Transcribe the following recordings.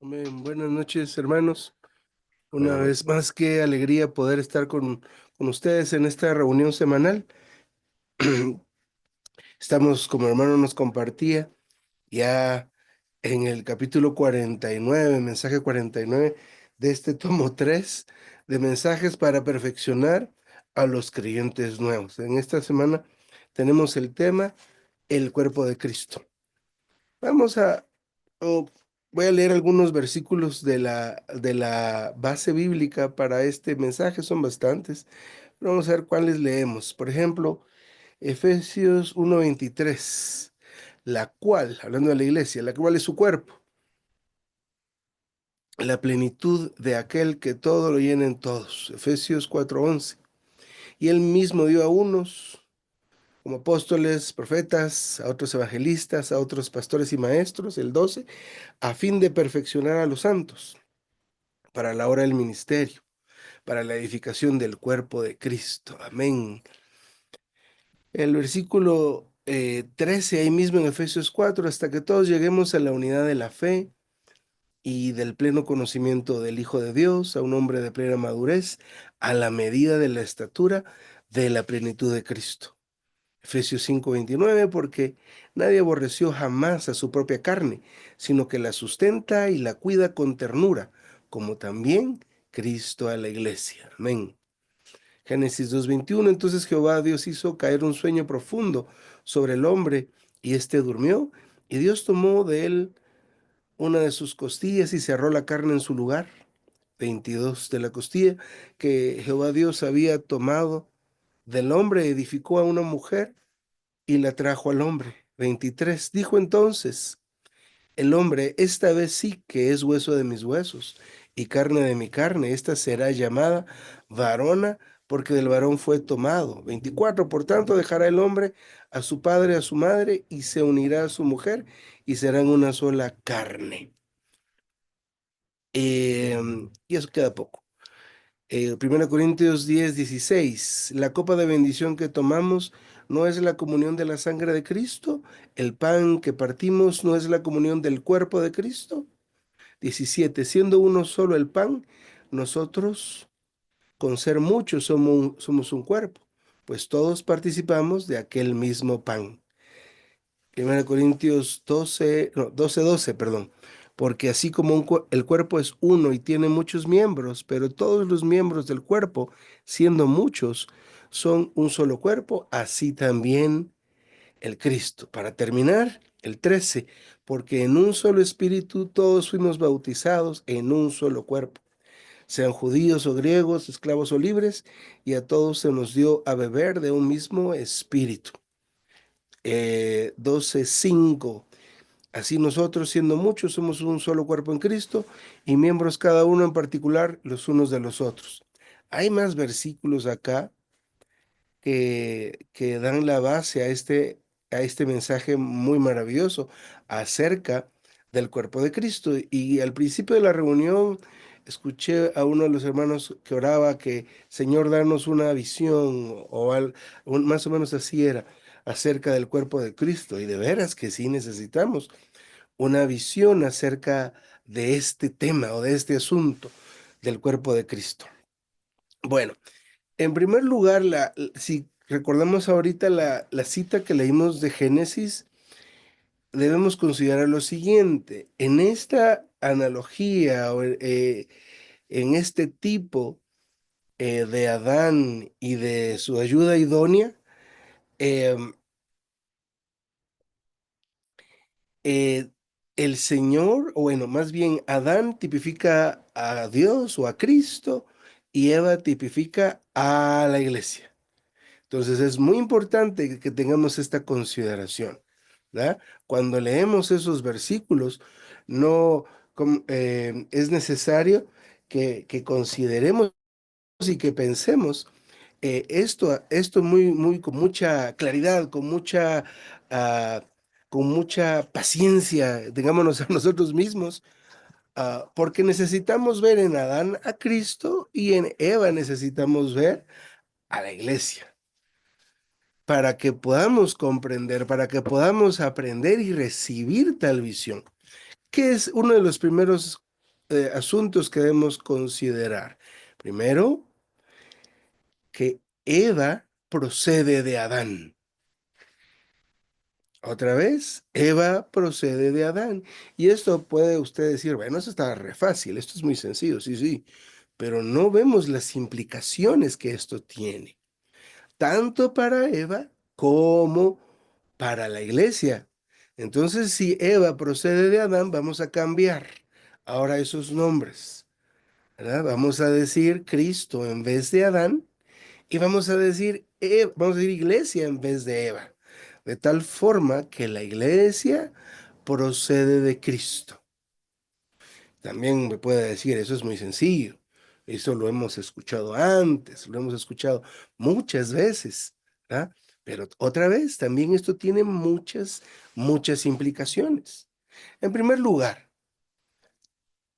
Amén. Buenas noches, hermanos. Una Buenas vez noches. más, qué alegría poder estar con ustedes en esta reunión semanal. Estamos, como hermano nos compartía, ya en el capítulo 49, mensaje 49 de este tomo 3 de mensajes para perfeccionar a los creyentes nuevos. En esta semana tenemos el tema, el cuerpo de Cristo. Vamos a, oh, voy a leer algunos versículos de la base bíblica para este mensaje, son bastantes. Vamos a ver cuáles leemos. Por ejemplo, Efesios 1:23, la cual, hablando de la iglesia, la cual es su cuerpo, la plenitud de aquel que todo lo llena en todos. Efesios 4:11. Y él mismo dio a unos como apóstoles, profetas, a otros evangelistas, a otros pastores y maestros, el 12, a fin de perfeccionar a los santos para la hora del ministerio, para la edificación del cuerpo de Cristo. Amén. El versículo 13, ahí mismo en Efesios 4, hasta que todos lleguemos a la unidad de la fe y del pleno conocimiento del Hijo de Dios, a un hombre de plena madurez, a la medida de la estatura de la plenitud de Cristo. Efesios 5:29, porque nadie aborreció jamás a su propia carne, sino que la sustenta y la cuida con ternura, como también Cristo a la iglesia. Amén. Génesis 2:21, entonces Jehová Dios hizo caer un sueño profundo sobre el hombre, y éste durmió, y Dios tomó de él una de sus costillas y cerró la carne en su lugar. 22, de la costilla que Jehová Dios había tomado del hombre, edificó a una mujer y la trajo al hombre. 23, dijo entonces el hombre, esta vez sí que es hueso de mis huesos y carne de mi carne, esta será llamada varona, porque del varón fue tomado. 24, por tanto dejará el hombre a su padre, a su madre, y se unirá a su mujer, y serán una sola carne. Y eso queda poco. 1 Corintios 10:16, la copa de bendición que tomamos no es la comunión de la sangre de Cristo, el pan que partimos no es la comunión del cuerpo de Cristo. 17, siendo uno solo el pan, nosotros con ser muchos somos un cuerpo, pues todos participamos de aquel mismo pan. 1 Corintios 12, no, 12, perdón. Porque así como el cuerpo es uno y tiene muchos miembros, pero todos los miembros del cuerpo, siendo muchos, son un solo cuerpo, así también el Cristo. Para terminar, el 13, porque en un solo espíritu todos fuimos bautizados en un solo cuerpo, sean judíos o griegos, esclavos o libres, y a todos se nos dio a beber de un mismo espíritu. 12:5. Así nosotros, siendo muchos, somos un solo cuerpo en Cristo y miembros cada uno en particular los unos de los otros. Hay más versículos acá que dan la base a este mensaje muy maravilloso acerca del cuerpo de Cristo. Y al principio de la reunión escuché a uno de los hermanos que oraba que, Señor, danos una visión más o menos así era acerca del cuerpo de Cristo. Y de veras que sí necesitamos una visión acerca de este tema o de este asunto del cuerpo de Cristo. Bueno, en primer lugar, si recordamos ahorita la cita que leímos de Génesis, debemos considerar lo siguiente. En esta analogía o en este tipo de Adán y de su ayuda idónea, em, eh, el Señor, o bueno, más bien Adán tipifica a Dios o a Cristo y Eva tipifica a la iglesia. Entonces es muy importante que tengamos esta consideración, ¿verdad? Cuando leemos esos versículos, no es necesario que consideremos y que pensemos esto muy con mucha claridad, ah, con mucha paciencia, tengámonos a nosotros mismos, porque necesitamos ver en Adán a Cristo y en Eva necesitamos ver a la iglesia para que podamos comprender, para que podamos aprender y recibir tal visión. ¿Qué es uno de los primeros asuntos que debemos considerar? Primero, que Eva procede de Adán. Otra vez, Eva procede de Adán. Y esto puede usted decir, bueno, eso está re fácil, esto es muy sencillo, sí, sí, pero no vemos las implicaciones que esto tiene, tanto para Eva como para la iglesia. Entonces, si Eva procede de Adán, vamos a cambiar ahora esos nombres, ¿verdad? Vamos a decir Cristo en vez de Adán y vamos a decir iglesia en vez de Eva, de tal forma que la iglesia procede de Cristo. También me puede decir, eso es muy sencillo. Eso lo hemos escuchado antes, lo hemos escuchado muchas veces, ¿verdad? Pero otra vez, también esto tiene muchas implicaciones. En primer lugar,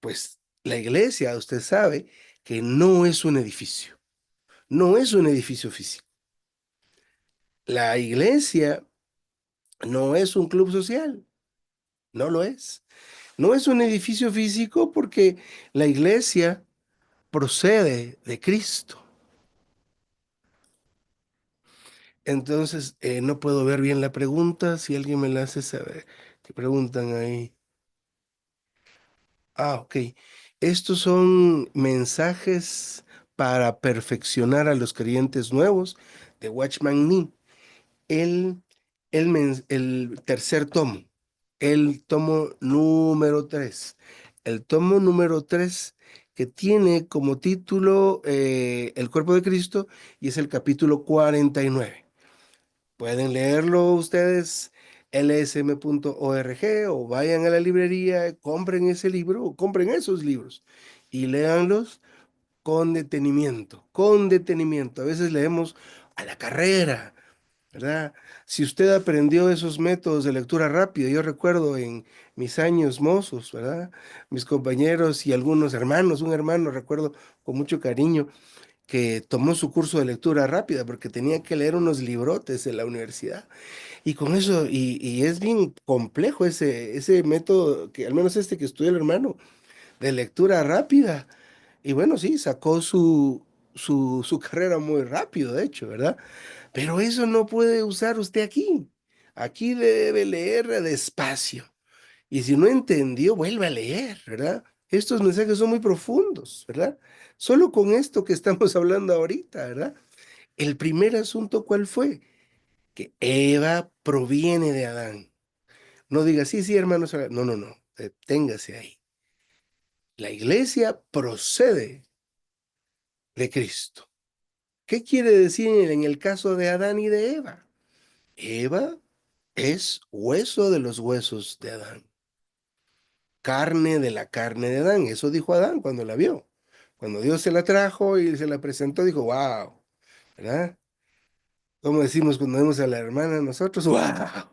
pues la iglesia, usted sabe que no es un edificio, no es un edificio físico. La iglesia no es un club social, no lo es. No es un edificio físico porque la iglesia procede de Cristo. Entonces, no puedo ver bien la pregunta. Si alguien me la hace saber, ¿qué preguntan ahí? Ah, ok. Estos son mensajes para perfeccionar a los creyentes nuevos de Watchman Nee. El, el tercer tomo, el tomo número 3. El tomo número 3 que tiene como título El cuerpo de Cristo y es el capítulo 49. Pueden leerlo ustedes lsm.org o vayan a la librería, compren ese libro o compren esos libros y léanlos con detenimiento, con detenimiento. A veces leemos a la carrera, ¿verdad? Si usted aprendió esos métodos de lectura rápida, yo recuerdo en mis años mozos, ¿verdad? Mis compañeros y algunos hermanos, un hermano recuerdo con mucho cariño que tomó su curso de lectura rápida porque tenía que leer unos librotes en la universidad. Y con eso, y es bien complejo ese método, que al menos este que estudió el hermano, de lectura rápida. Y bueno, sí, sacó su carrera muy rápido, de hecho, ¿verdad? Pero eso no puede usar usted aquí. Aquí debe leer despacio. Y si no entendió, vuelve a leer, ¿verdad? Estos mensajes son muy profundos, ¿verdad? Solo con esto que estamos hablando ahorita, ¿verdad? El primer asunto, ¿cuál fue? Que Eva proviene de Adán. No diga, sí, sí, hermanos. No, no, no. Deténgase ahí. La iglesia procede de Cristo. ¿Qué quiere decir en el caso de Adán y de Eva? Eva es hueso de los huesos de Adán, carne de la carne de Adán. Eso dijo Adán cuando la vio. Cuando Dios se la trajo y se la presentó, dijo, wow, ¿verdad? Como decimos cuando vemos a la hermana nosotros, wow.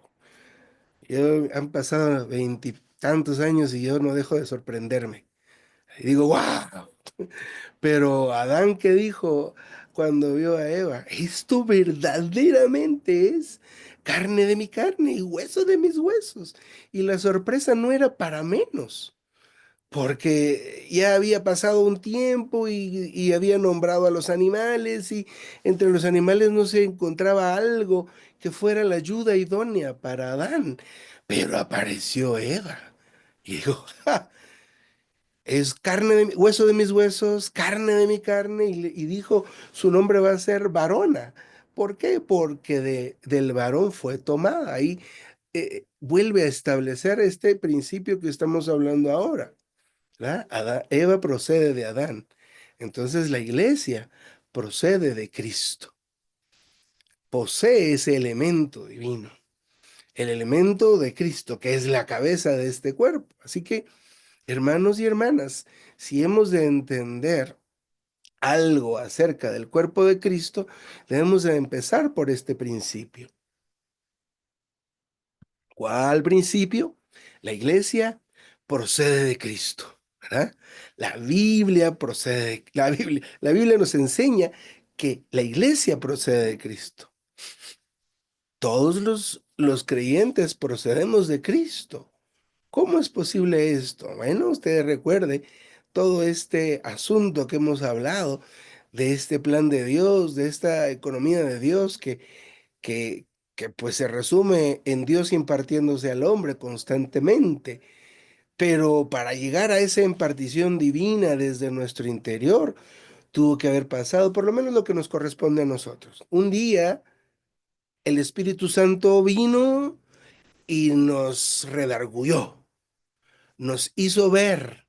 Han pasado veintitantos años y yo no dejo de sorprenderme. Y digo, wow. Pero Adán, ¿qué dijo cuando vio a Eva? Esto verdaderamente es carne de mi carne y hueso de mis huesos. Y la sorpresa no era para menos, porque ya había pasado un tiempo y había nombrado a los animales y entre los animales no se encontraba algo que fuera la ayuda idónea para Adán. Pero apareció Eva. Y dijo, "Ja, es carne de hueso de mis huesos, carne de mi carne", y dijo, su nombre va a ser varona. ¿Por qué? Porque del varón fue tomada. Ahí vuelve a establecer este principio que estamos hablando ahora, ¿verdad? Eva procede de Adán. Entonces la iglesia procede de Cristo. Posee ese elemento divino, el elemento de Cristo, que es la cabeza de este cuerpo. Así que, hermanos y hermanas, si hemos de entender algo acerca del cuerpo de Cristo, debemos de empezar por este principio. ¿Cuál principio? La iglesia procede de Cristo, ¿verdad? La Biblia nos enseña que la iglesia procede de Cristo. Todos los creyentes procedemos de Cristo. ¿Cómo es posible esto? Bueno, usted recuerde todo este asunto que hemos hablado, de este plan de Dios, de esta economía de Dios que, que pues se resume en Dios impartiéndose al hombre constantemente. Pero para llegar a esa impartición divina desde nuestro interior, tuvo que haber pasado por lo menos lo que nos corresponde a nosotros. Un día el Espíritu Santo vino y nos redarguyó, nos hizo ver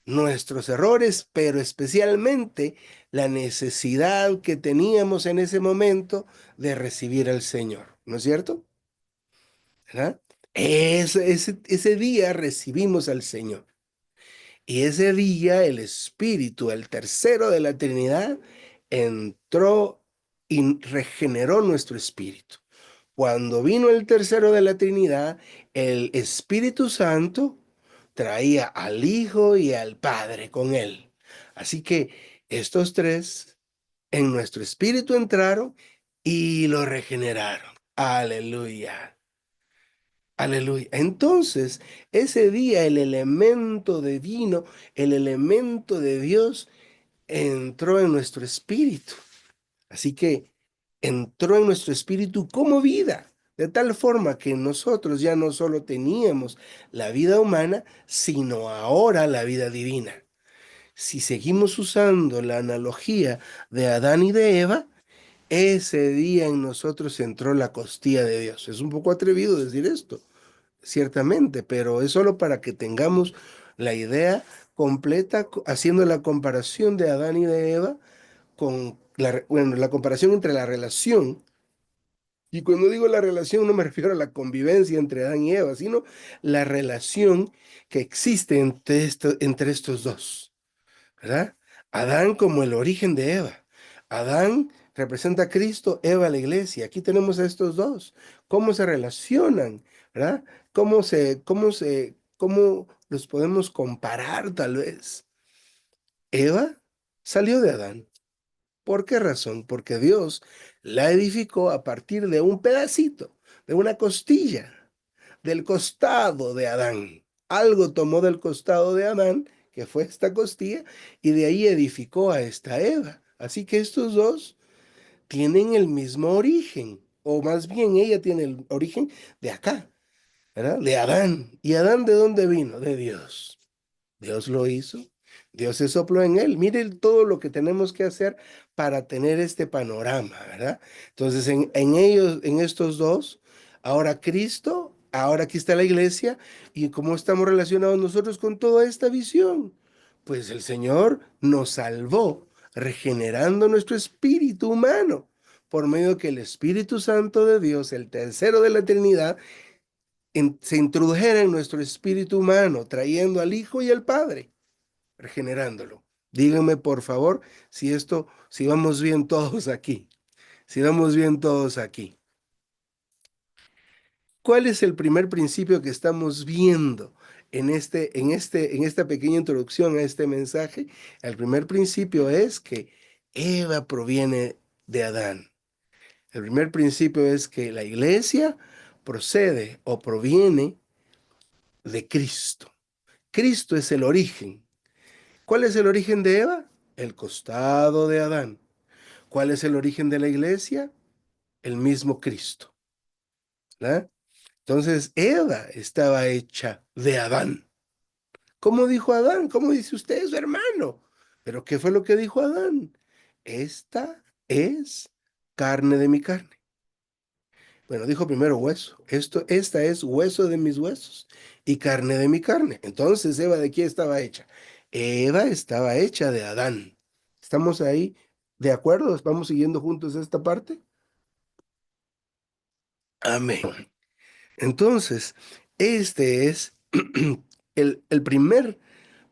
nuestros errores, pero especialmente la necesidad que teníamos en ese momento de recibir al Señor, ¿no es cierto? ¿Verdad? Ese día recibimos al Señor. Y ese día el Espíritu, el tercero de la Trinidad, entró y regeneró nuestro espíritu. Cuando vino el tercero de la Trinidad, el Espíritu Santo traía al Hijo y al Padre con él. Así que estos tres en nuestro espíritu entraron y lo regeneraron. Aleluya. Aleluya. Entonces, ese día el elemento divino, el elemento de Dios entró en nuestro espíritu. Así que entró en nuestro espíritu como vida, de tal forma que nosotros ya no solo teníamos la vida humana, sino ahora la vida divina. Si seguimos usando la analogía de Adán y de Eva, ese día en nosotros entró la costilla de Dios. Es un poco atrevido decir esto, ciertamente, pero es solo para que tengamos la idea completa, haciendo la comparación de Adán y de Eva con bueno, la comparación entre la relación, y cuando digo la relación no me refiero a la convivencia entre Adán y Eva, sino la relación que existe entre estos dos, ¿verdad? Adán como el origen de Eva. Adán representa a Cristo, Eva la iglesia. Aquí tenemos a estos dos. ¿Cómo se relacionan? ¿Verdad? ¿Cómo los podemos comparar tal vez? Eva salió de Adán. ¿Por qué razón? Porque Dios la edificó a partir de un pedacito, de una costilla, del costado de Adán. Algo tomó del costado de Adán, que fue esta costilla, y de ahí edificó a esta Eva. Así que estos dos tienen el mismo origen, o más bien ella tiene el origen de acá, ¿verdad? De Adán. ¿Y Adán de dónde vino? De Dios. Dios lo hizo. Dios se sopló en él. Miren todo lo que tenemos que hacer para tener este panorama, ¿verdad? Entonces, en ellos, en estos dos, ahora Cristo, ahora aquí está la iglesia, y cómo estamos relacionados nosotros con toda esta visión. Pues el Señor nos salvó, regenerando nuestro espíritu humano, por medio que el Espíritu Santo de Dios, el tercero de la Trinidad, se introdujera en nuestro espíritu humano, trayendo al Hijo y al Padre, regenerándolo. Díganme, por favor, si vamos bien todos aquí, si vamos bien todos aquí. ¿Cuál es el primer principio que estamos viendo en esta pequeña introducción a este mensaje? El primer principio es que Eva proviene de Adán. El primer principio es que la iglesia procede o proviene de Cristo. Cristo es el origen. ¿Cuál es el origen de Eva? El costado de Adán. ¿Cuál es el origen de la iglesia? El mismo Cristo, ¿verdad? Entonces, Eva estaba hecha de Adán. ¿Cómo dijo Adán? ¿Cómo dice usted, su hermano? ¿Pero qué fue lo que dijo Adán? Esta es carne de mi carne. Bueno, dijo primero hueso. Esta es hueso de mis huesos y carne de mi carne. Entonces, Eva, ¿de quién estaba hecha? Eva estaba hecha de Adán. ¿Estamos ahí de acuerdo? ¿Vamos siguiendo juntos esta parte? Amén. Entonces, este es el primer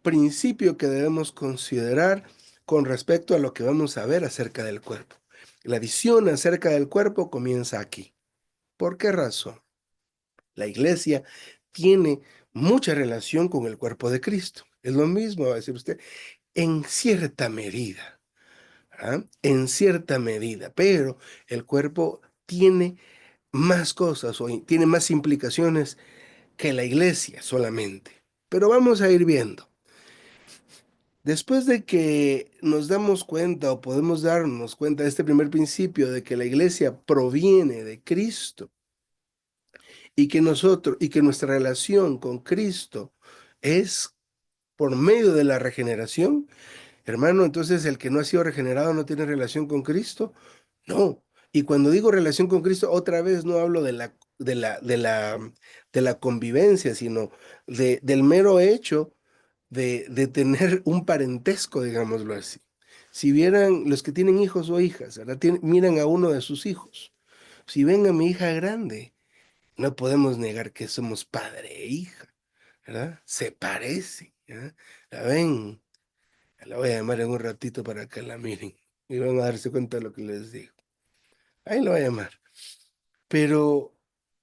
principio que debemos considerar con respecto a lo que vamos a ver acerca del cuerpo. La visión acerca del cuerpo comienza aquí. ¿Por qué razón? La iglesia tiene mucha relación con el cuerpo de Cristo. Es lo mismo, va a decir usted, en cierta medida, ¿ah? En cierta medida, pero el cuerpo tiene más cosas o tiene más implicaciones que la iglesia solamente. Pero vamos a ir viendo. Después de que nos damos cuenta o podemos darnos cuenta de este primer principio de que la iglesia proviene de Cristo y que nuestra relación con Cristo es por medio de la regeneración, hermano, entonces el que no ha sido regenerado no tiene relación con Cristo. No. Y cuando digo relación con Cristo, otra vez no hablo de la convivencia, sino del mero hecho de tener un parentesco, digámoslo así. Si vieran los que tienen hijos o hijas, ¿verdad? Miran a uno de sus hijos. Si ven a mi hija grande, no podemos negar que somos padre e hija, ¿verdad? Se parece, ¿verdad? La ven, la voy a llamar en un ratito para que la miren y van a darse cuenta de lo que les digo. Ahí lo voy a llamar. Pero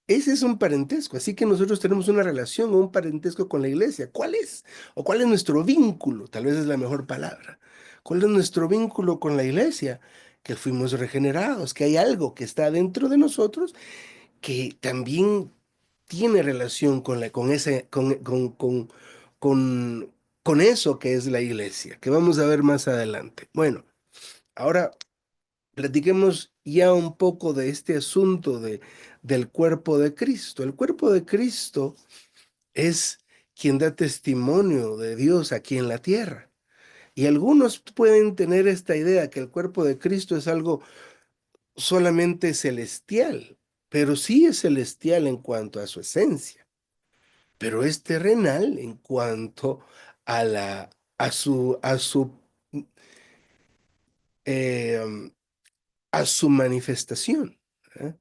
ese es un parentesco, así que nosotros tenemos una relación o un parentesco con la iglesia. ¿Cuál es? ¿O cuál es nuestro vínculo? Tal vez es la mejor palabra. ¿Cuál es nuestro vínculo con la iglesia? Que fuimos regenerados, que hay algo que está dentro de nosotros que también tiene relación con, con eso que es la iglesia, que vamos a ver más adelante. Bueno, ahora platiquemos ya un poco de este asunto del cuerpo de Cristo. El cuerpo de Cristo es quien da testimonio de Dios aquí en la tierra. Y algunos pueden tener esta idea que el cuerpo de Cristo es algo solamente celestial, pero sí es celestial en cuanto a su esencia, pero es terrenal en cuanto a eh, a su manifestación. ¿Eh?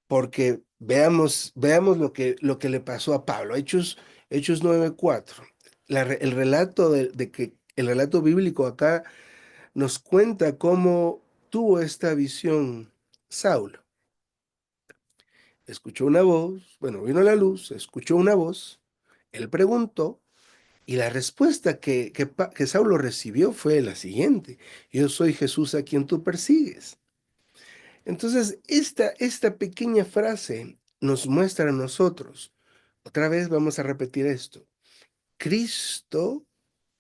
Porque veamos lo que le pasó a Pablo. Hechos 9:4. El relato el relato bíblico acá nos cuenta cómo tuvo esta visión Saulo. Escuchó una voz, bueno, vino la luz, escuchó una voz, él preguntó, y la respuesta que Saulo recibió fue la siguiente: yo soy Jesús a quien tú persigues. Entonces, esta pequeña frase nos muestra a nosotros, otra vez vamos a repetir esto, Cristo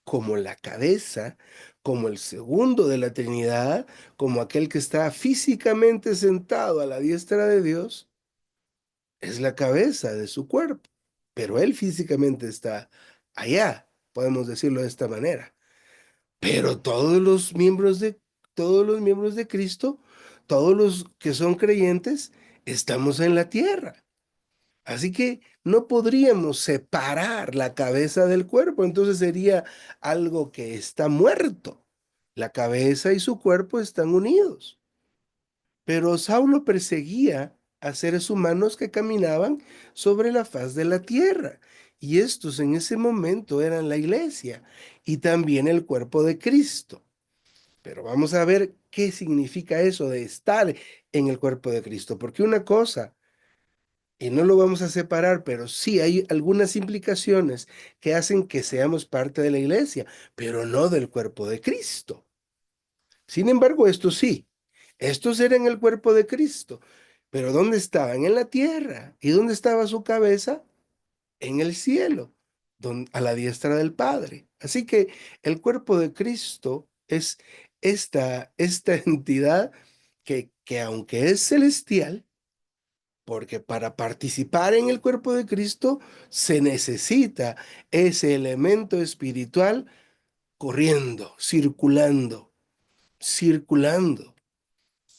como la cabeza, como el segundo de la Trinidad, como aquel que está físicamente sentado a la diestra de Dios, es la cabeza de su cuerpo, pero él físicamente está allá, podemos decirlo de esta manera. Pero todos los miembros de Cristo, todos los que son creyentes, estamos en la tierra. Así que no podríamos separar la cabeza del cuerpo, entonces sería algo que está muerto. La cabeza y su cuerpo están unidos. Pero Saulo perseguía a seres humanos que caminaban sobre la faz de la tierra, y estos en ese momento eran la iglesia y también el cuerpo de Cristo. Pero vamos a ver qué significa eso de estar en el cuerpo de Cristo, porque una cosa, y no lo vamos a separar, pero sí hay algunas implicaciones que hacen que seamos parte de la iglesia, pero no del cuerpo de Cristo. Sin embargo, estos eran el cuerpo de Cristo, pero ¿dónde estaban? En la tierra. ¿Y dónde estaba su cabeza? En el cielo, a la diestra del Padre. Así que el cuerpo de Cristo es esta entidad que aunque es celestial, porque para participar en el cuerpo de Cristo se necesita ese elemento espiritual corriendo, circulando,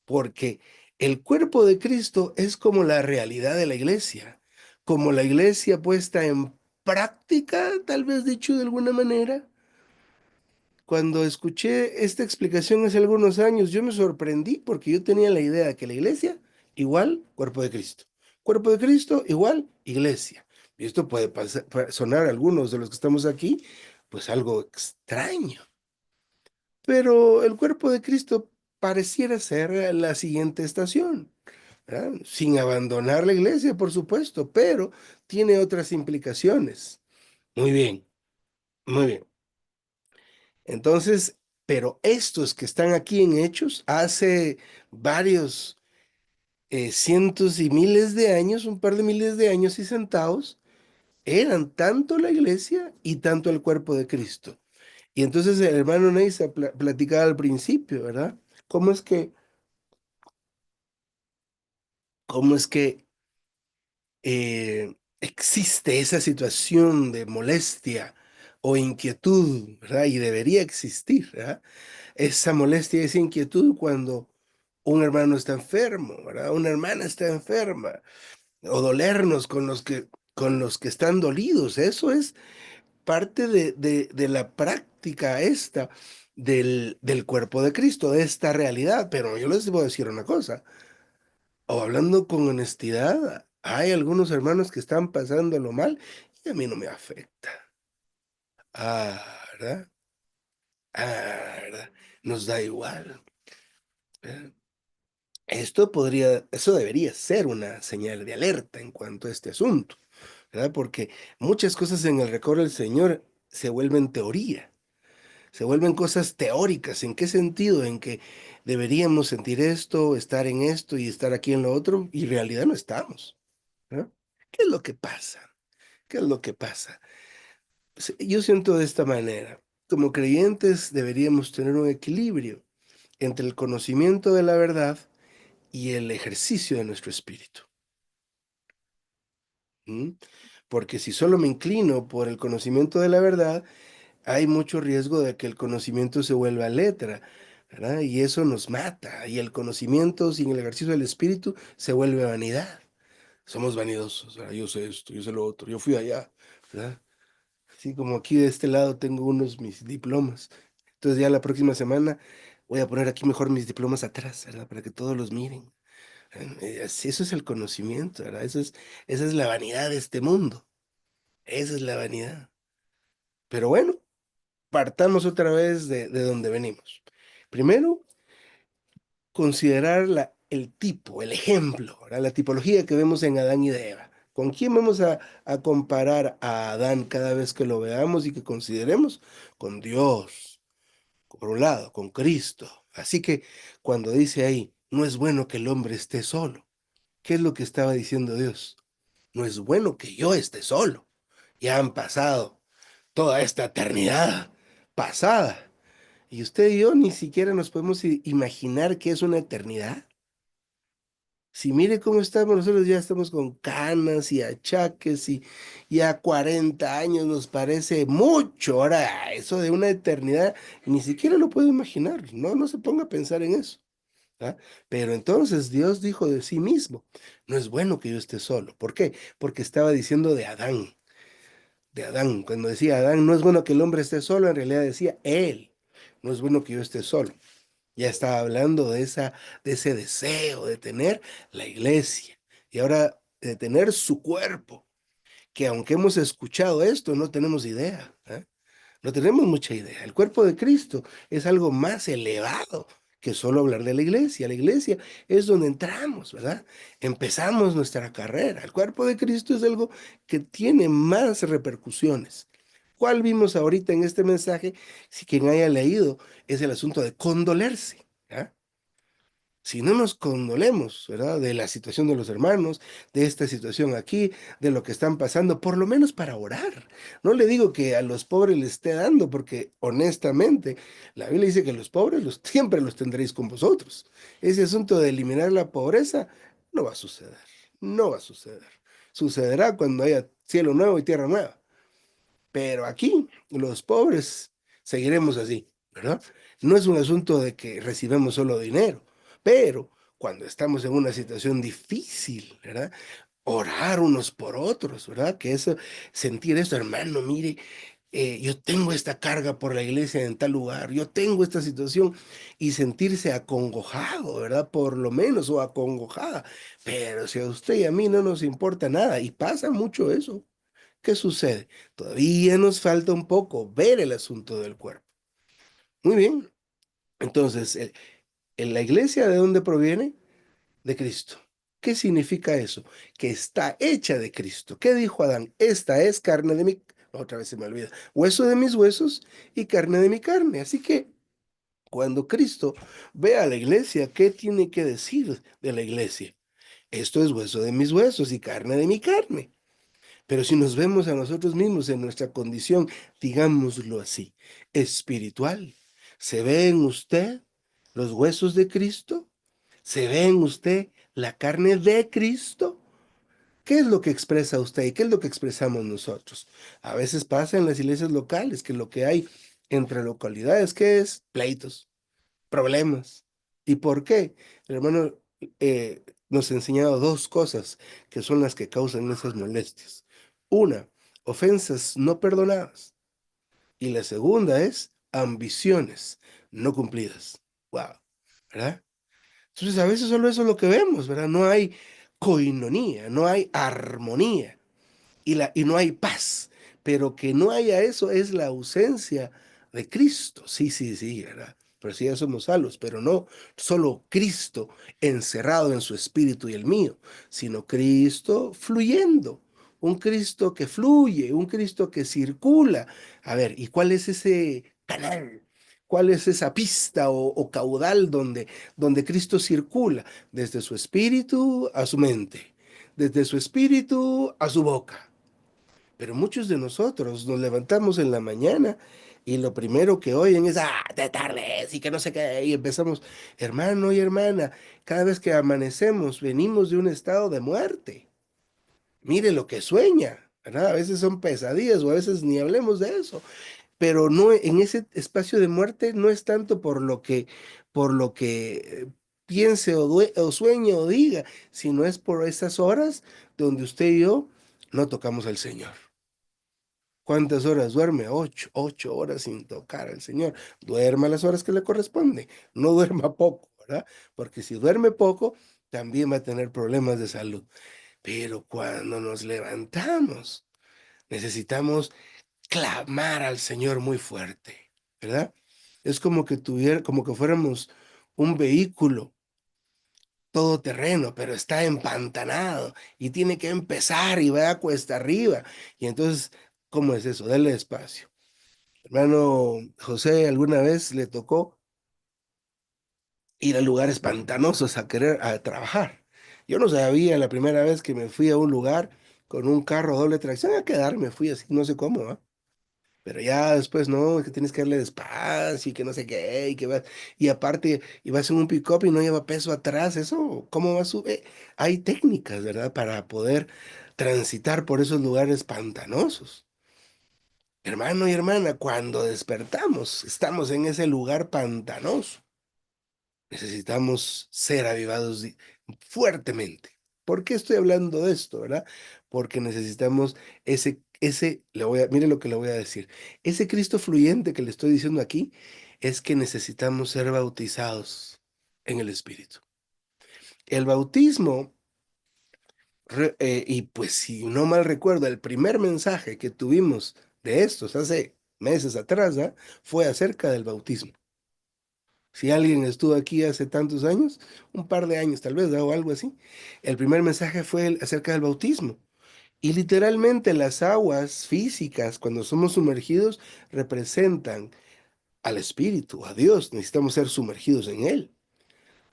porque el cuerpo de Cristo es como la realidad de la iglesia, como la iglesia puesta en práctica, tal vez dicho de alguna manera. Cuando escuché esta explicación hace algunos años, yo me sorprendí porque yo tenía la idea de que la iglesia igual cuerpo de Cristo. Cuerpo de Cristo igual iglesia. Y esto puede sonar a algunos de los que estamos aquí, pues algo extraño. Pero el cuerpo de Cristo pareciera ser la siguiente estación, ¿verdad? Sin abandonar la iglesia, por supuesto, pero tiene otras implicaciones. Muy bien, muy bien. Entonces, pero estos que están aquí en Hechos, hace varios, cientos y miles de años, un par de miles de años y centavos, eran tanto la iglesia y tanto el cuerpo de Cristo. Y entonces el hermano Neisa platicaba al principio, ¿verdad? ¿Cómo es que, cómo es que existe esa situación de molestia o inquietud, ¿verdad? Y debería existir, ¿verdad? Esa molestia y esa inquietud cuando un hermano está enfermo, ¿verdad? Una hermana está enferma, o dolernos con los que están dolidos. Eso es parte de la práctica esta del cuerpo de Cristo, de esta realidad. Pero yo les debo decir una cosa, o hablando con honestidad, hay algunos hermanos que están pasándolo mal y a mí no me afecta. ¿Verdad? ¿Verdad? Nos da igual. ¿Verdad? Eso debería ser una señal de alerta en cuanto a este asunto, ¿verdad? Porque muchas cosas en el recorrido del Señor se vuelven teoría, se vuelven cosas teóricas. ¿En qué sentido? En que deberíamos sentir esto, estar en esto y estar aquí en lo otro, y en realidad no estamos, ¿verdad? ¿Qué es lo que pasa? ¿Qué es lo que pasa? Yo siento de esta manera. Como creyentes deberíamos tener un equilibrio entre el conocimiento de la verdad y el ejercicio de nuestro espíritu. ¿Mm? Porque si solo me inclino por el conocimiento de la verdad, hay mucho riesgo de que el conocimiento se vuelva letra, ¿verdad? Y eso nos mata. Y el conocimiento sin el ejercicio del espíritu se vuelve vanidad. Somos vanidosos, ¿verdad? Yo sé esto, yo sé lo otro, yo fui allá, ¿verdad? Así como aquí de este lado tengo unos mis diplomas. Entonces ya la próxima semana voy a poner aquí mejor mis diplomas atrás, ¿verdad? Para que todos los miren. Eso es el conocimiento, ¿verdad? Esa es la vanidad de este mundo. Esa es la vanidad. Pero bueno, partamos otra vez de donde venimos. Primero, considerar el tipo, el ejemplo, ¿verdad? La tipología que vemos en Adán y de Eva. ¿Con quién vamos a comparar a Adán cada vez que lo veamos y que consideremos? Con Dios, por un lado, con Cristo. Así que cuando dice ahí, no es bueno que el hombre esté solo, ¿qué es lo que estaba diciendo Dios? No es bueno que yo esté solo. Ya han pasado toda esta eternidad pasada. Y usted y yo ni siquiera nos podemos imaginar qué es una eternidad. Si mire cómo estamos, nosotros ya estamos con canas y achaques y ya 40 años nos parece mucho. Ahora, eso de una eternidad, ni siquiera lo puedo imaginar. No se ponga a pensar en eso. ¿Ah? Pero entonces Dios dijo de sí mismo, no es bueno que yo esté solo. ¿Por qué? Porque estaba diciendo de Adán, de Adán. Cuando decía Adán, no es bueno que el hombre esté solo, en realidad decía él, no es bueno que yo esté solo. Ya estaba hablando de ese deseo de tener la iglesia y ahora de tener su cuerpo, que aunque hemos escuchado esto, no tenemos idea. ¿Eh? No tenemos mucha idea. El cuerpo de Cristo es algo más elevado que solo hablar de la iglesia. La iglesia es donde entramos, ¿verdad? Empezamos nuestra carrera. El cuerpo de Cristo es algo que tiene más repercusiones. ¿Cuál vimos ahorita en este mensaje? Si quien haya leído es el asunto de condolerse. ¿Ah? Si no nos condolemos, ¿verdad? De la situación de los hermanos, de esta situación aquí, de lo que están pasando, por lo menos para orar. No le digo que a los pobres les esté dando, porque honestamente la Biblia dice que los pobres siempre los tendréis con vosotros. Ese asunto de eliminar la pobreza no va a suceder, no va a suceder. Sucederá cuando haya cielo nuevo y tierra nueva. Pero aquí, los pobres, seguiremos así, ¿verdad? No es un asunto de que recibamos solo dinero, pero cuando estamos en una situación difícil, ¿verdad? Orar unos por otros, ¿verdad? Que eso, sentir esto, hermano, mire, yo tengo esta carga por la iglesia en tal lugar, yo tengo esta situación y sentirse acongojado, ¿verdad? Por lo menos, o acongojada. Pero si a usted y a mí no nos importa nada, y pasa mucho eso. ¿Qué sucede? Todavía nos falta un poco ver el asunto del cuerpo. Muy bien. Entonces, ¿la iglesia de dónde proviene? De Cristo. ¿Qué significa eso? Que está hecha de Cristo. ¿Qué dijo Adán? Esta es carne de mi... Otra vez se me olvida. Hueso de mis huesos y carne de mi carne. Así que cuando Cristo ve a la iglesia, ¿qué tiene que decir de la iglesia? esto es hueso de mis huesos y carne de mi carne. Pero si nos vemos a nosotros mismos en nuestra condición, digámoslo así, espiritual, ¿se ve en usted los huesos de Cristo? ¿Se ve en usted la carne de Cristo? ¿Qué es lo que expresa usted y qué es lo que expresamos nosotros? A veces pasa en las iglesias locales que lo que hay entre localidades, ¿qué es? Pleitos, problemas. ¿Y por qué? El hermano nos ha enseñado dos cosas que son las que causan esas molestias. Una, ofensas no perdonadas. Y la segunda es ambiciones no cumplidas. Wow, ¿verdad? Entonces, a veces solo eso es lo que vemos, ¿verdad? No hay coinonía, no hay armonía y no hay paz. Pero que no haya eso es la ausencia de Cristo. Sí, sí, sí, ¿verdad? Pero sí ya somos salvos, pero no solo Cristo encerrado en su espíritu y el mío, sino Cristo fluyendo. Un Cristo que fluye, un Cristo que circula. A ver, ¿y cuál es ese canal? ¿Cuál es esa pista o caudal donde Cristo circula? Desde su espíritu a su mente, desde su espíritu a su boca. Pero muchos de nosotros nos levantamos en la mañana y lo primero que oyen es, de tardes y que no sé qué, y empezamos, hermano y hermana, cada vez que amanecemos venimos de un estado de muerte. Mire lo que sueña, ¿verdad? A veces son pesadillas o a veces ni hablemos de eso, pero no en ese espacio de muerte no es tanto por lo que piense o sueñe o diga, sino es por esas horas donde usted y yo no tocamos al Señor. ¿Cuántas horas duerme? 8 horas sin tocar al Señor. Duerma las horas que le corresponde. No duerma poco, ¿verdad? Porque si duerme poco, también va a tener problemas de salud. Pero cuando nos levantamos, necesitamos clamar al Señor muy fuerte, ¿verdad? Es como que fuéramos un vehículo todoterreno, pero está empantanado y tiene que empezar y va a cuesta arriba. Y entonces, ¿cómo es eso? Dale espacio. Hermano José, alguna vez le tocó ir a lugares pantanosos a querer a trabajar. Yo no sabía la primera vez que me fui a un lugar con un carro doble tracción a quedarme, fui así, no sé cómo, ¿ah? Pero ya después no, es que tienes que darle despacio y que no sé qué, y que vas, y aparte, y vas en un pick-up y no lleva peso atrás, eso, ¿cómo va a subir? Hay técnicas, ¿verdad? Para poder transitar por esos lugares pantanosos. Hermano y hermana, cuando despertamos, estamos en ese lugar pantanoso. Necesitamos ser avivados fuertemente. ¿Por qué estoy hablando de esto, verdad? Porque necesitamos mire lo que le voy a decir. Ese Cristo fluyente que le estoy diciendo aquí es que necesitamos ser bautizados en el Espíritu. El bautismo, y pues si no mal recuerdo, el primer mensaje que tuvimos de estos hace meses atrás, ¿ah? Fue acerca del bautismo. Si alguien estuvo aquí hace tantos años, un par de años tal vez, ¿no? O algo así, el primer mensaje fue acerca del bautismo. Y literalmente las aguas físicas, cuando somos sumergidos, representan al Espíritu, a Dios. Necesitamos ser sumergidos en Él.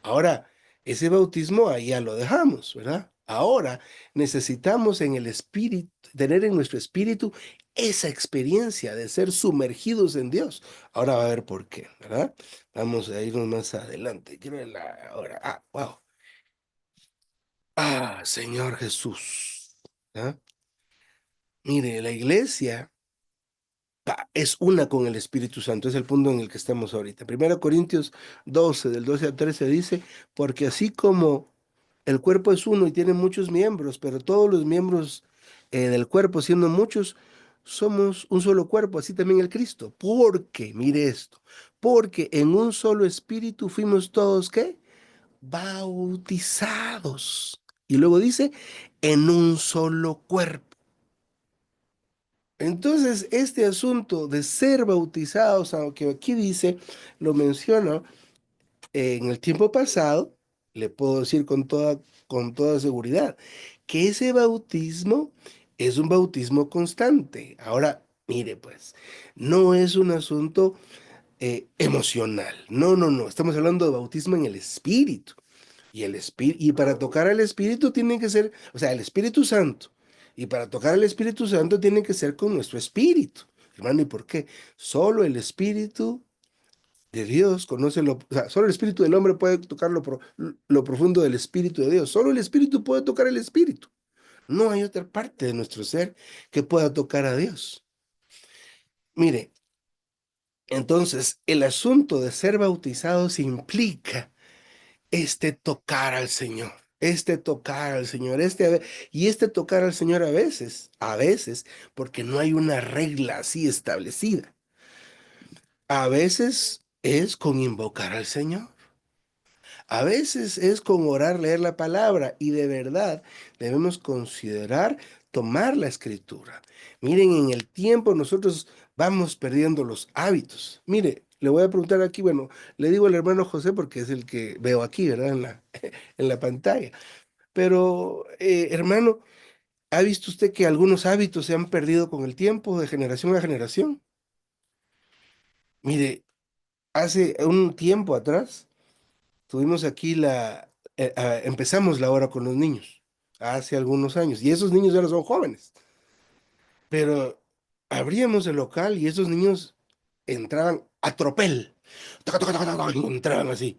Ahora, ese bautismo ahí ya lo dejamos, ¿verdad? Ahora necesitamos en el espíritu, tener en nuestro espíritu esa experiencia de ser sumergidos en Dios. Ahora va a ver por qué, ¿verdad? Vamos a irnos más adelante. Quiero ver ahora. Wow. Señor Jesús. ¿Ah? Mire, la iglesia es una con el Espíritu Santo, es el punto en el que estamos ahorita. 1 Corintios 12, del 12 al 13 dice, porque así como el cuerpo es uno y tiene muchos miembros, pero todos los miembros del cuerpo, siendo muchos, somos un solo cuerpo, así también el Cristo. Porque, mire esto, porque en un solo espíritu fuimos todos, ¿qué? Bautizados. Y luego dice, en un solo cuerpo. Entonces, este asunto de ser bautizados, aunque aquí dice, lo menciona en el tiempo pasado, le puedo decir con toda seguridad, que ese bautismo es un bautismo constante. Ahora, mire, pues, no es un asunto emocional. No, no, no. Estamos hablando de bautismo en el espíritu. Y para tocar al Espíritu tiene que ser, o sea, el Espíritu Santo. Y para tocar al Espíritu Santo tiene que ser con nuestro espíritu. Hermano, ¿y por qué? Solo el Espíritu de Dios conoce o sea, solo el Espíritu del hombre puede tocar lo profundo del Espíritu de Dios. Solo el Espíritu puede tocar el Espíritu. No hay otra parte de nuestro ser que pueda tocar a Dios. Mire, entonces el asunto de ser bautizados implica tocar al Señor, tocar al Señor, y tocar al Señor a veces, porque no hay una regla así establecida. A veces es con invocar al Señor. A veces es con orar, leer la palabra y de verdad debemos considerar tomar la escritura. Miren, en el tiempo nosotros vamos perdiendo los hábitos. Mire, le voy a preguntar aquí, bueno, le digo al hermano José porque es el que veo aquí, ¿verdad? En la pantalla. Pero, hermano, ¿ha visto usted que algunos hábitos se han perdido con el tiempo, de generación a generación? Mire, hace un tiempo atrás, tuvimos aquí empezamos la hora con los niños, hace algunos años, y esos niños ya no son jóvenes, pero abríamos el local y esos niños entraban a tropel, taca, taca, taca, taca, y entraban así.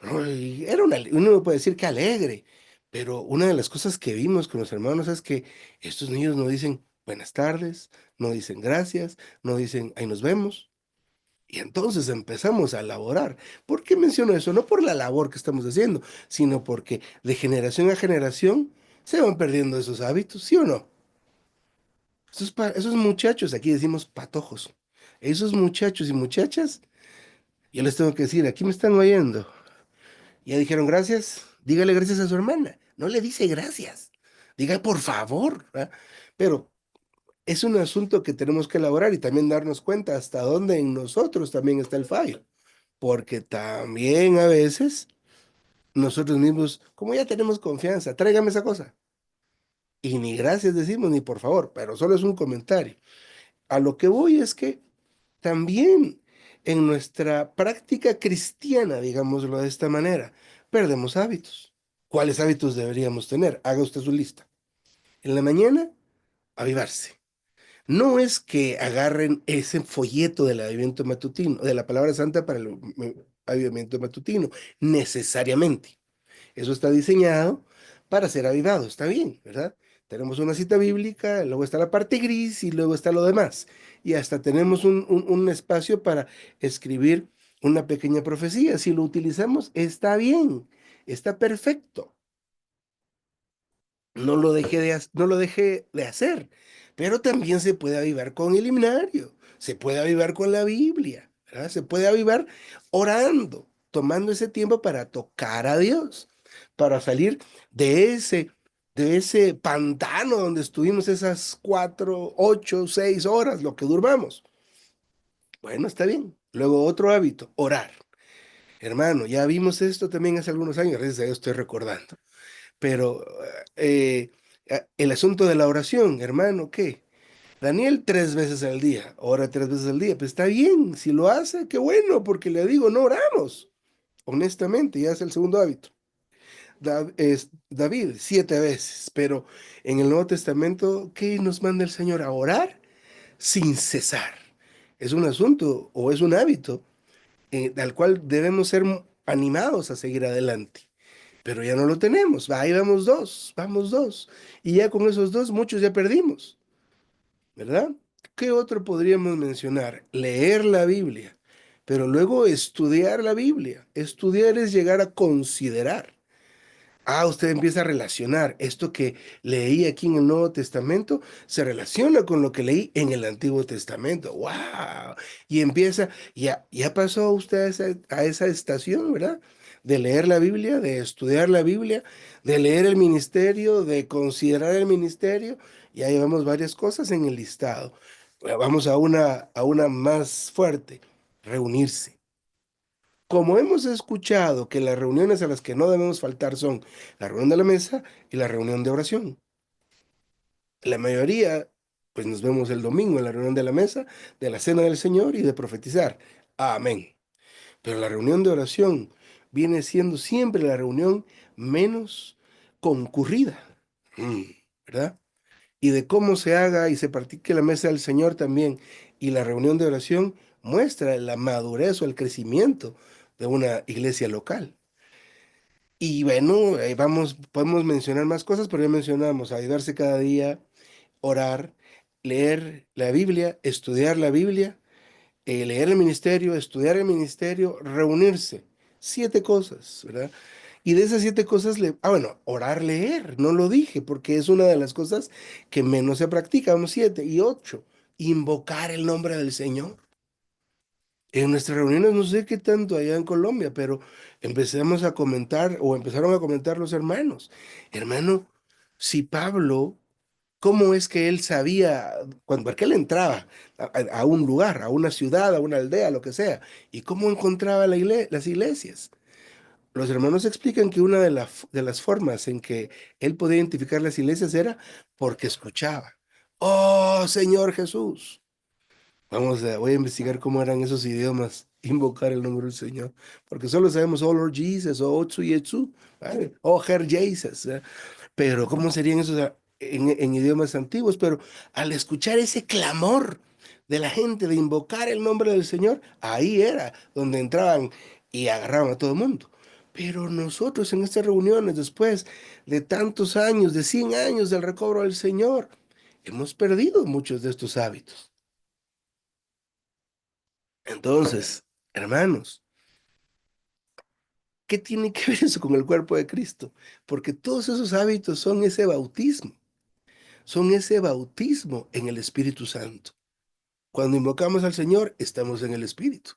¿No? Y era uno puede decir que alegre, pero una de las cosas que vimos con los hermanos es que estos niños no dicen buenas tardes, no dicen gracias, no dicen ahí nos vemos. Y entonces empezamos a elaborar. ¿Por qué menciono eso? No por la labor que estamos haciendo, sino porque de generación a generación se van perdiendo esos hábitos, ¿sí o no? Esos muchachos, aquí decimos patojos, esos muchachos y muchachas, yo les tengo que decir, aquí me están oyendo. Ya dijeron gracias, dígale gracias a su hermana. No le dice gracias, diga por favor, ¿verdad? Pero es un asunto que tenemos que elaborar y también darnos cuenta hasta dónde en nosotros también está el fallo. Porque también a veces nosotros mismos, como ya tenemos confianza, tráigame esa cosa. Y ni gracias decimos ni por favor, pero solo es un comentario. A lo que voy es que también en nuestra práctica cristiana, digámoslo de esta manera, perdemos hábitos. ¿Cuáles hábitos deberíamos tener? Haga usted su lista. En la mañana, avivarse. No es que agarren ese folleto del avivamiento matutino, de la palabra santa para el avivamiento matutino, necesariamente. Eso está diseñado para ser avivado, está bien, ¿verdad? Tenemos una cita bíblica, luego está la parte gris y luego está lo demás. Y hasta tenemos un espacio para escribir una pequeña profecía. Si lo utilizamos, está bien, está perfecto. No lo deje de hacer, pero también se puede avivar con el himnario, se puede avivar con la Biblia, ¿verdad? Se puede avivar orando, tomando ese tiempo para tocar a Dios, para salir de ese pantano donde estuvimos esas 4, 8, 6 horas, lo que durmamos. Bueno, está bien. Luego otro hábito, orar. Hermano, ya vimos esto también hace algunos años, gracias a Dios estoy recordando. Pero el asunto de la oración, hermano, ¿qué? Daniel 3 veces al día, ora 3 veces al día, pues está bien, si lo hace, qué bueno, porque le digo, no oramos, honestamente, ya es el segundo hábito. David, 7 veces, pero en el Nuevo Testamento, ¿qué nos manda el Señor? A orar sin cesar. Es un asunto o es un hábito al cual debemos ser animados a seguir adelante. Pero ya no lo tenemos. Ahí vamos dos. Y ya con esos dos, muchos ya perdimos, ¿verdad? ¿Qué otro podríamos mencionar? Leer la Biblia, pero luego estudiar la Biblia. Estudiar es llegar a considerar. Usted empieza a relacionar esto que leí aquí en el Nuevo Testamento, se relaciona con lo que leí en el Antiguo Testamento. ¡Wow! Y empieza, ya pasó usted a esa estación, ¿verdad? De leer la Biblia, de estudiar la Biblia, de leer el ministerio, de considerar el ministerio. Ya llevamos varias cosas en el listado. Vamos a una más fuerte, reunirse. Como hemos escuchado que las reuniones a las que no debemos faltar son la reunión de la mesa y la reunión de oración. La mayoría, pues nos vemos el domingo en la reunión de la mesa, de la cena del Señor y de profetizar. Amén. Pero la reunión de oración viene siendo siempre la reunión menos concurrida, Mm, ¿verdad? Y de cómo se haga y se practique la mesa del Señor también y la reunión de oración muestra la madurez o el crecimiento de una iglesia local. Y bueno, vamos, podemos mencionar más cosas, pero ya mencionamos ayudarse cada día, orar, leer la Biblia, estudiar la Biblia, leer el ministerio, estudiar el ministerio, reunirse. 7 cosas, ¿verdad? Y de esas 7 cosas, bueno, orar, leer, no lo dije, porque es una de las cosas que menos se practica. Vamos, 7. Y 8, invocar el nombre del Señor. En nuestras reuniones, no sé qué tanto allá en Colombia, pero empezamos a comentar, o empezaron a comentar los hermanos. Hermano, si Pablo, ¿cómo es que él sabía, porque él entraba a un lugar, a una ciudad, a una aldea, lo que sea, y cómo encontraba las iglesias? Los hermanos explican que una de las formas en que él podía identificar las iglesias era porque escuchaba. Oh, Señor Jesús. Voy a investigar cómo eran esos idiomas, invocar el nombre del Señor, porque solo sabemos, oh Lord Jesus, o Otsu Yetsu, ¿vale? Oh Herr Jesus, ¿eh? Pero ¿cómo serían esos en idiomas antiguos? Pero al escuchar ese clamor de la gente de invocar el nombre del Señor, ahí era donde entraban y agarraban a todo el mundo. Pero nosotros en estas reuniones, después de tantos años, de 100 años del recobro del Señor, hemos perdido muchos de estos hábitos. Entonces, hermanos, ¿qué tiene que ver eso con el cuerpo de Cristo? Porque todos esos hábitos son ese bautismo en el Espíritu Santo. Cuando invocamos al Señor, estamos en el Espíritu.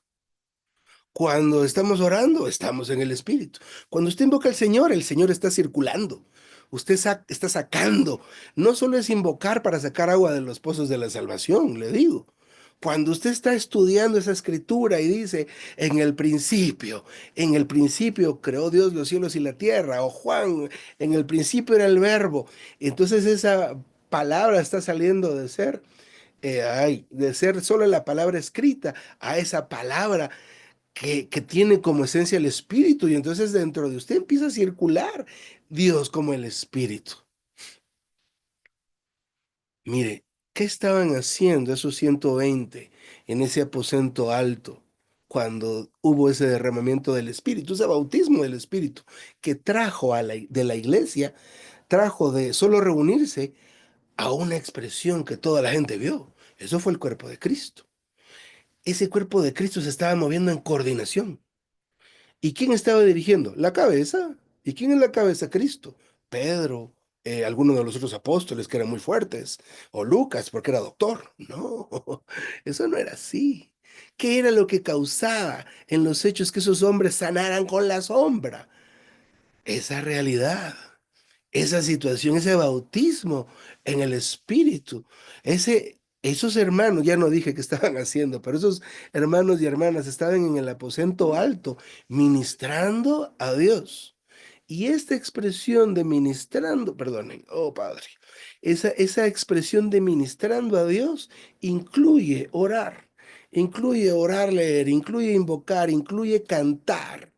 Cuando estamos orando, estamos en el Espíritu. Cuando usted invoca al Señor, el Señor está circulando. Usted está sacando. No solo es invocar para sacar agua de los pozos de la salvación, le digo. Cuando usted está estudiando esa escritura y dice, en el principio creó Dios los cielos y la tierra, o Juan, en el principio era el verbo, entonces esa palabra está saliendo de ser solo la palabra escrita a esa palabra que tiene como esencia el espíritu, y entonces dentro de usted empieza a circular Dios como el espíritu. Mire, ¿qué estaban haciendo esos 120 en ese aposento alto cuando hubo ese derramamiento del espíritu, ese bautismo del espíritu que trajo de la iglesia, trajo de solo reunirse a una expresión que toda la gente vio? Eso fue el cuerpo de Cristo. Ese cuerpo de Cristo se estaba moviendo en coordinación. ¿Y quién estaba dirigiendo? La cabeza. ¿Y quién es la cabeza? Cristo. Pedro, algunos de los otros apóstoles que eran muy fuertes, o Lucas, porque era doctor. No, eso no era así. ¿Qué era lo que causaba en los hechos que esos hombres sanaran con la sombra? Esa realidad, esa situación, ese bautismo en el Espíritu, esos hermanos, ya no dije qué estaban haciendo, pero esos hermanos y hermanas estaban en el aposento alto ministrando a Dios. Y esta expresión de ministrando, perdonen, oh Padre, esa expresión de ministrando a Dios incluye orar, leer, incluye invocar, incluye cantar.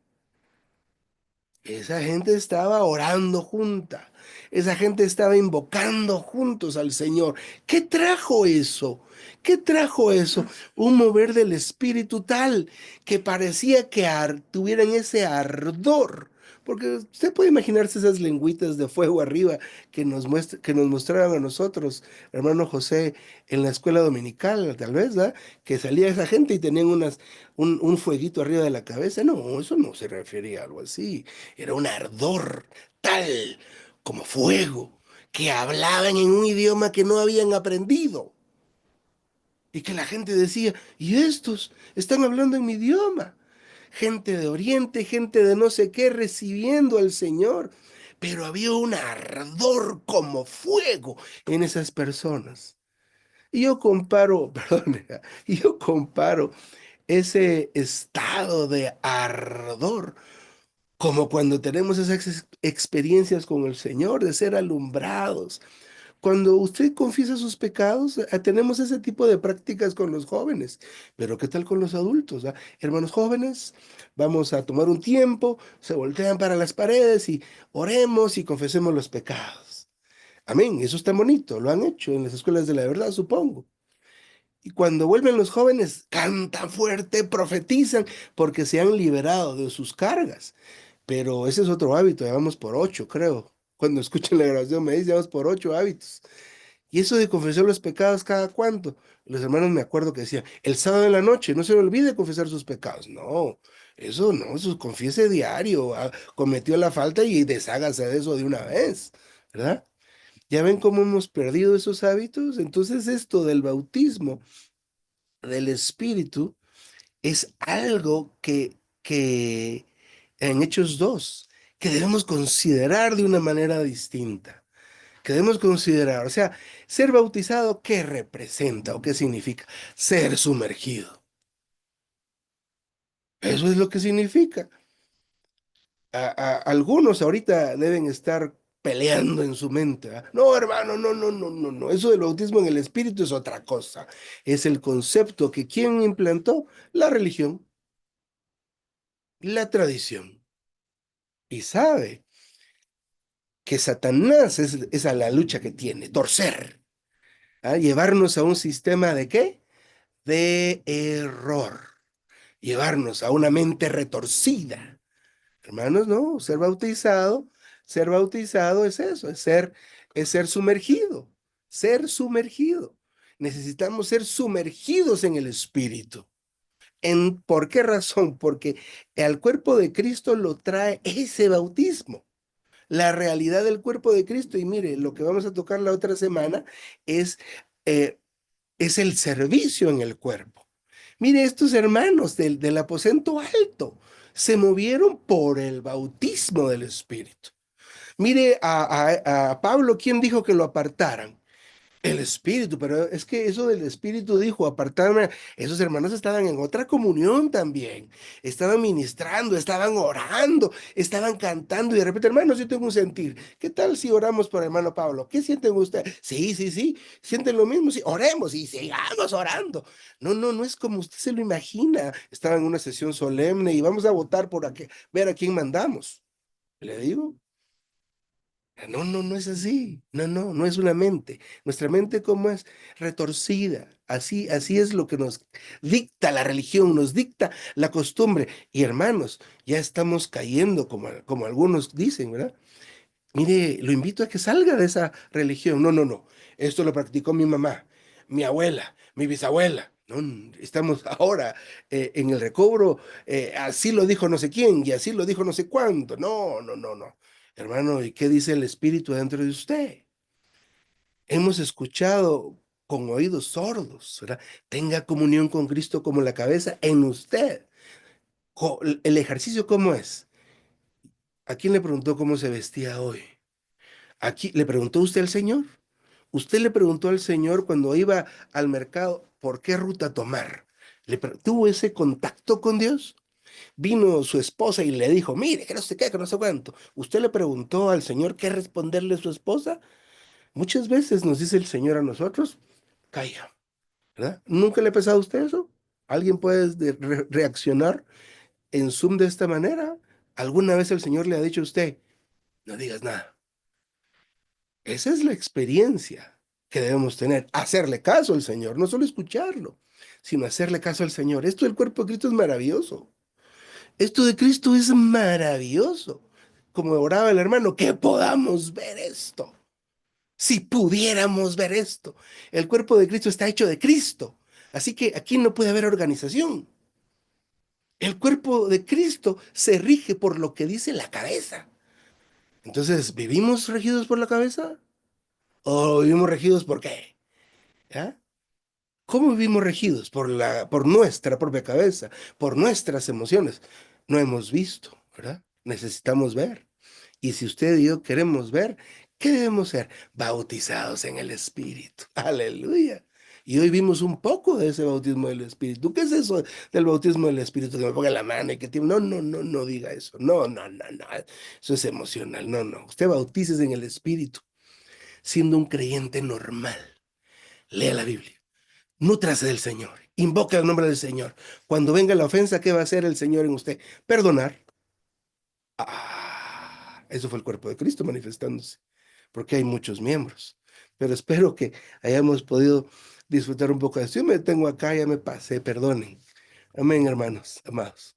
Esa gente estaba orando junta. Esa gente estaba invocando juntos al Señor. ¿Qué trajo eso? ¿Qué trajo eso? Un mover del espíritu tal que parecía que tuvieran ese ardor. Porque usted puede imaginarse esas lengüitas de fuego arriba que nos mostraron a nosotros, hermano José, en la escuela dominical, tal vez, ¿verdad? Que salía esa gente y tenían un fueguito arriba de la cabeza. No, eso no se refería a algo así. Era un ardor tal como fuego, que hablaban en un idioma que no habían aprendido. Y que la gente decía, ¿y estos están hablando en mi idioma? Gente de Oriente, gente de no sé qué, recibiendo al Señor. Pero había un ardor como fuego en esas personas. Y yo comparo, perdón, y yo comparo ese estado de ardor como cuando tenemos esas experiencias con el Señor, de ser alumbrados, cuando usted confiesa sus pecados, tenemos ese tipo de prácticas con los jóvenes, pero ¿qué tal con los adultos? Hermanos jóvenes, vamos a tomar un tiempo, se voltean para las paredes y oremos y confesemos los pecados. Amén, eso está bonito, lo han hecho en las escuelas de la verdad, supongo. Y cuando vuelven los jóvenes, cantan fuerte, profetizan, porque se han liberado de sus cargas. Pero ese es otro hábito, ya vamos por 8, creo. Cuando escuchen la grabación me dicen, ya vamos por 8 hábitos. Y eso de confesar los pecados, ¿cada cuánto? Los hermanos me acuerdo que decían, el sábado en la noche, no se le olvide confesar sus pecados. No, eso confiese diario. Cometió la falta y deshágase de eso de una vez, ¿verdad? ¿Ya ven cómo hemos perdido esos hábitos? Entonces esto del bautismo del Espíritu es algo que en Hechos 2 que debemos considerar de una manera distinta, que debemos considerar, o sea, ser bautizado, ¿qué representa o qué significa? Ser sumergido. Eso es lo que significa. Algunos ahorita deben estar peleando en su mente. No, hermano, no. Eso del bautismo en el Espíritu es otra cosa. Es el concepto que ¿quién implantó? La religión, la tradición. Y sabe que Satanás es a la lucha que tiene, torcer, llevarnos a un sistema de ¿qué? De error, llevarnos a una mente retorcida. Hermanos, no, ser bautizado es eso, es ser sumergido. Necesitamos ser sumergidos en el Espíritu. ¿Por qué razón? Porque al cuerpo de Cristo lo trae ese bautismo, la realidad del cuerpo de Cristo. Y mire, lo que vamos a tocar la otra semana es, eh, es el servicio en el cuerpo. Mire, estos hermanos del aposento alto se movieron por el bautismo del Espíritu. Mire a Pablo, ¿quién dijo que lo apartaran? El espíritu, pero es que eso del espíritu dijo, apartarme, esos hermanos estaban en otra comunión también, estaban ministrando, estaban orando, estaban cantando y de repente, hermanos, yo tengo un sentir, ¿qué tal si oramos por hermano Pablo? ¿Qué sienten ustedes? Sí, sienten lo mismo, sí, oremos y sigamos orando. No es como usted se lo imagina, estaban en una sesión solemne y vamos a votar por ver a quién mandamos. ¿Le digo? No es así. No es una mente. Nuestra mente, ¿cómo es? Retorcida. Así es lo que nos dicta la religión, nos dicta la costumbre. Y hermanos, ya estamos cayendo, como algunos dicen, ¿verdad? Mire, lo invito a que salga de esa religión. No. Esto lo practicó mi mamá, mi abuela, mi bisabuela. No, estamos ahora en el recobro. Así lo dijo no sé quién y así lo dijo no sé cuánto. No. Hermano, ¿y qué dice el Espíritu dentro de usted? Hemos escuchado con oídos sordos, ¿verdad? Tenga comunión con Cristo como la cabeza en usted. El ejercicio, ¿cómo es? ¿A quién le preguntó cómo se vestía hoy? Aquí, ¿le preguntó usted al Señor? Usted le preguntó al Señor cuando iba al mercado por qué ruta tomar. ¿Tuvo ese contacto con Dios? Vino su esposa y le dijo, mire, que no sé qué, que no sé cuánto. ¿Usted le preguntó al Señor qué responderle a su esposa? Muchas veces nos dice el Señor a nosotros, calla, ¿verdad? ¿Nunca le ha pasado a usted eso? ¿Alguien puede reaccionar en Zoom de esta manera? ¿Alguna vez el Señor le ha dicho a usted, no digas nada? Esa es la experiencia que debemos tener, hacerle caso al Señor, no solo escucharlo, sino hacerle caso al Señor. Esto del cuerpo de Cristo es maravilloso. Esto de Cristo es maravilloso. Como oraba el hermano, que podamos ver esto. Si pudiéramos ver esto, el cuerpo de Cristo está hecho de Cristo. Así que aquí no puede haber organización. El cuerpo de Cristo se rige por lo que dice la cabeza. Entonces, ¿vivimos regidos por la cabeza? ¿O vivimos regidos por qué? ¿Ya? ¿Cómo vivimos regidos? Por nuestra propia cabeza, por nuestras emociones. No hemos visto, ¿verdad? Necesitamos ver. Y si usted y yo queremos ver, ¿qué debemos ser? Bautizados en el Espíritu. Aleluya. Y hoy vimos un poco de ese bautismo del Espíritu. ¿Qué es eso del bautismo del Espíritu? Que me ponga la mano y que tiene... No diga eso. No. Eso es emocional. No. Usted bautices en el Espíritu. siendo un creyente normal. Lea la Biblia. Nútrase del Señor. Invoca el nombre del Señor. Cuando venga la ofensa, ¿qué va a hacer el Señor en usted? Perdonar. Eso fue el cuerpo de Cristo manifestándose, porque hay muchos miembros. Pero espero que hayamos podido disfrutar un poco de esto. Yo me detengo acá, ya me pasé, perdonen. Amén, hermanos, amados.